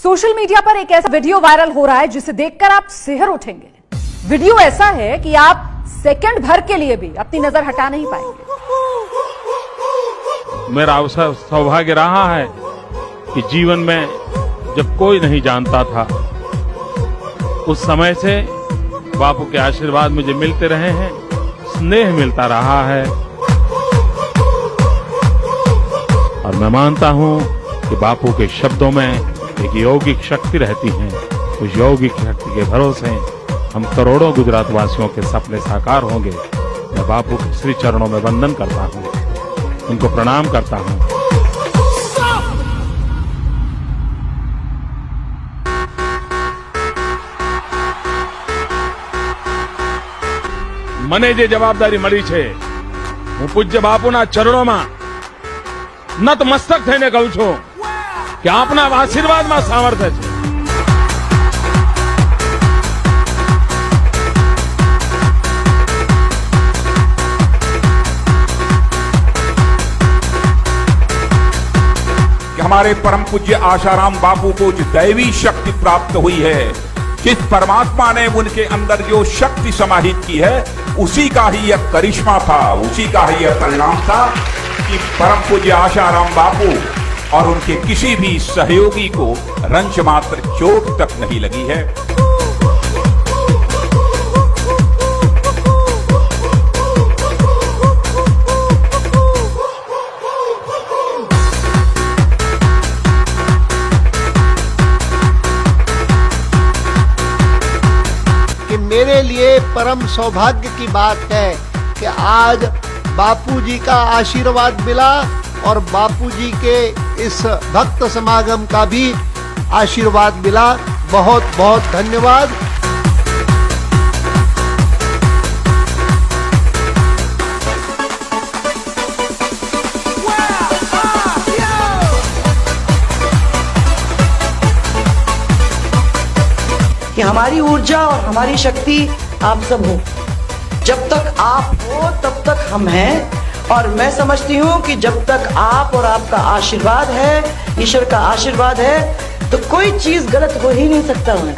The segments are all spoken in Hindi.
सोशल मीडिया पर एक ऐसा वीडियो वायरल हो रहा है जिसे देखकर आप सिहर उठेंगे। वीडियो ऐसा है कि आप सेकंड भर के लिए भी अपनी नजर हटा नहीं पाएंगे। मेरा अवसर सौभाग्य रहा है कि जीवन में जब कोई नहीं जानता था, उस समय से बापू के आशीर्वाद मुझे मिलते रहे हैं, स्नेह मिलता रहा है। और मैं मानता हूं कि बापू के शब्दों में एक यौगिक शक्ति रहती है। उस यौगिक शक्ति के भरोसे हम करोड़ों गुजरात वासियों के सपने साकार होंगे। मैं बापू के श्री चरणों में वंदन करता हूं, उनको प्रणाम करता हूं। મને જે જવાબદારી મળી છે, હું પૂજ્ય બાપુના ચરણોમાં નતમસ્તક થઈને કહું છું કે આપના આશીર્વાદમાં સામર્થ્ય છે। हमारे परम पूज्य आशाराम बापू को जो दैवी शक्ति प्राप्त हुई है, जिस परमात्मा ने उनके अंदर जो शक्ति समाहित की है, उसी का ही यह करिश्मा था, उसी का ही यह परिणाम था कि परम पूज्य आशाराम बापू और उनके किसी भी सहयोगी को रंच मात्र चोट तक नहीं लगी है। मेरे लिए परम सौभाग्य की बात है कि आज बापूजी का आशीर्वाद मिला और बापूजी के इस भक्त समागम का भी आशीर्वाद मिला। बहुत बहुत धन्यवाद। कि हमारी ऊर्जा और हमारी शक्ति आप सब हो। जब तक आप हो तब तक हम हैं, और मैं समझती हूँ कि जब तक आप और आपका आशीर्वाद है, ईश्वर का आशीर्वाद है, तो कोई चीज गलत हो ही नहीं सकता है।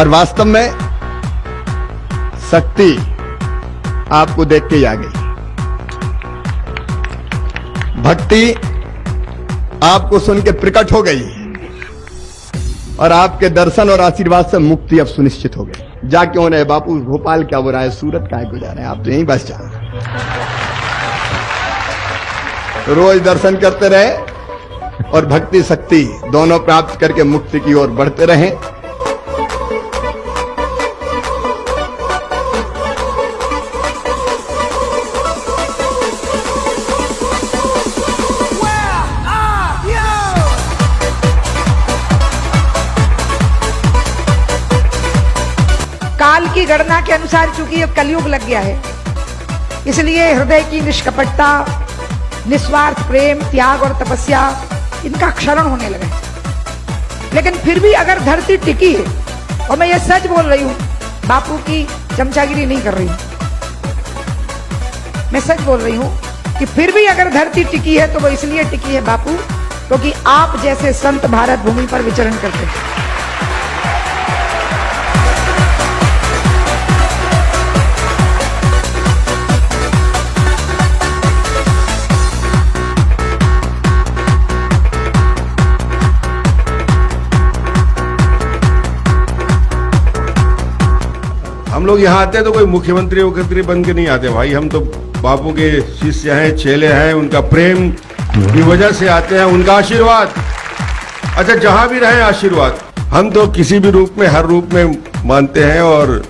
और वास्तव में शक्ति आपको देख के ही आ गई। भक्ति आपको सुन के प्रकट हो गई और आपके दर्शन और आशीर्वाद से मुक्ति अब सुनिश्चित हो गई। जा क्यों रहे बापू, भोपाल क्या हो रहा है, सूरत क्या गुजार रहे हैं, आप तो यहीं बस जा। रोज दर्शन करते रहे और भक्ति शक्ति दोनों प्राप्त करके मुक्ति की ओर बढ़ते रहें। काल की गणना के अनुसार चूंकि ये कलयुग लग गया है, इसलिए हृदय की निष्कपटता, निस्वार्थ प्रेम, त्याग और तपस्या, इनका क्षरण होने लगा। लेकिन फिर भी अगर धरती टिकी है, और मैं ये सच बोल रही हूं, बापू की चमचागिरी नहीं कर रही हूं, मैं सच बोल रही हूं कि फिर भी अगर धरती टिकी है तो वो इसलिए टिकी है बापू, क्योंकि आप जैसे संत भारत भूमि पर विचरण करते हैं। हम लोग यहाँ आते हैं तो कोई मुख्यमंत्री वक्तरी बन के नहीं आते भाई, हम तो बापू के शिष्य हैं, चेले हैं, उनका प्रेम की वजह से आते हैं, उनका आशीर्वाद। अच्छा, जहां भी रहे आशीर्वाद, हम तो किसी भी रूप में, हर रूप में मानते हैं और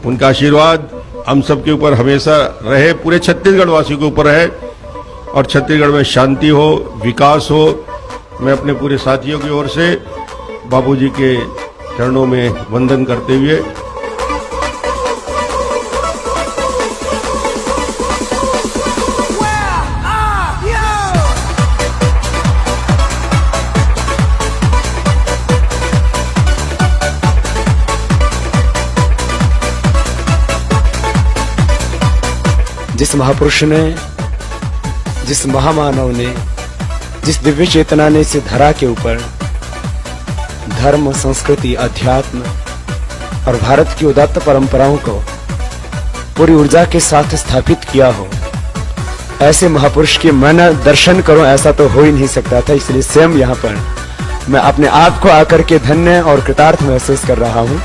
उनका आशीर्वाद हम सबके ऊपर हमेशा रहे, पूरे छत्तीसगढ़ वासियों के ऊपर रहे और छत्तीसगढ़ में शांति हो, विकास हो। मैं अपने पूरे साथियों की ओर से बापूजी के चरणों में वंदन करते हुए जिस महापुरुष ने, जिस महामानव ने, जिस दिव्य चेतना ने इस धरा के ऊपर धर्म, संस्कृति, अध्यात्म और भारत की उदात्त परंपराओं को पूरी ऊर्जा के साथ स्थापित किया हो, ऐसे महापुरुष के मैं दर्शन करूं ऐसा तो हो ही नहीं सकता था। इसलिए स्वयं यहाँ पर मैं अपने आप को आकर के धन्य और कृतार्थ महसूस कर रहा हूं।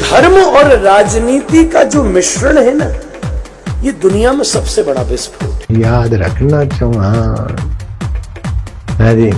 धर्म और राजनीति का जो मिश्रण है ना, ये दुनिया में सबसे बड़ा विस्फोट। याद रखना चौहान, अरे